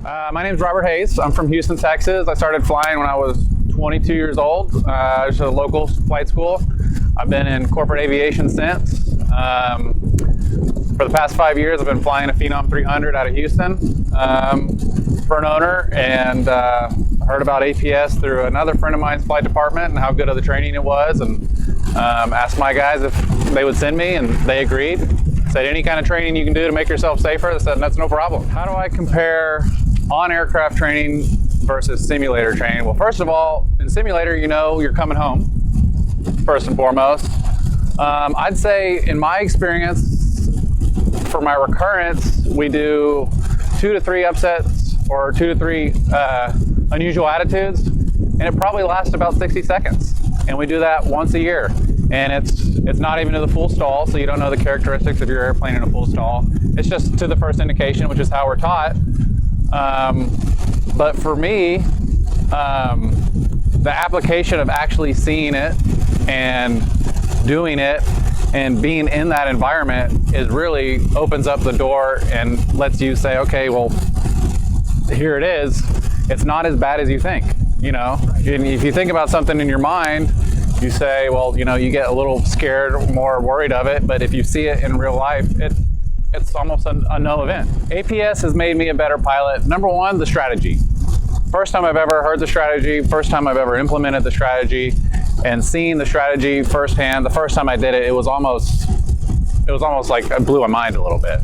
My name is Robert Hayes. I'm from Houston, Texas. I started flying when I was 22 years old. It's a local flight school. I've been in corporate aviation since. For the past 5 years, I've been flying a Phenom 300 out of Houston for an owner, and heard about APS through another friend of mine's flight department and how good of the training it was, and asked my guys if they would send me, and they agreed. Said any kind of training you can do to make yourself safer. They said that's no problem. How do I compare on-aircraft training versus simulator training? Well, first of all, in simulator, you know you're coming home, first and foremost. I'd say in my experience, for my recurrence, we do 2 to 3 upsets or 2 to 3 unusual attitudes, and it probably lasts about 60 seconds. And we do that once a year. And it's not even to the full stall, so you don't know the characteristics of your airplane in a full stall. It's just to the first indication, which is how we're taught. But for me, the application of actually seeing it and doing it and being in that environment is really opens up the door and lets you say, okay, well, here it is. It's not as bad as you think. You know, if you think about something in your mind, you say, well, you know, you get a little scared, more worried of it, but if you see it in real life, it's almost a no event. APS has made me a better pilot. Number one, the strategy. First time I've ever heard the strategy, first time I've ever implemented the strategy, and seeing the strategy firsthand. The first time I did it, it was almost like it blew my mind a little bit,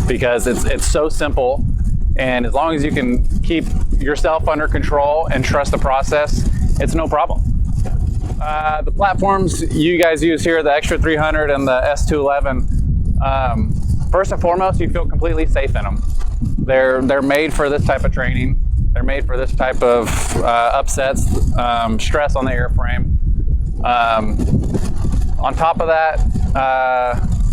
because it's so simple, and as long as you can keep yourself under control and trust the process, it's no problem. The platforms you guys use here, the Extra 300 and the S211, first and foremost, you feel completely safe in them. They're made for this type of training. They're made for this type of upsets, stress on the airframe. On top of that,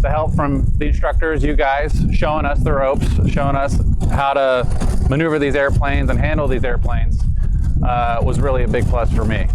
the help from the instructors, you guys, showing us the ropes, showing us how to maneuver these airplanes and handle these airplanes was really a big plus for me.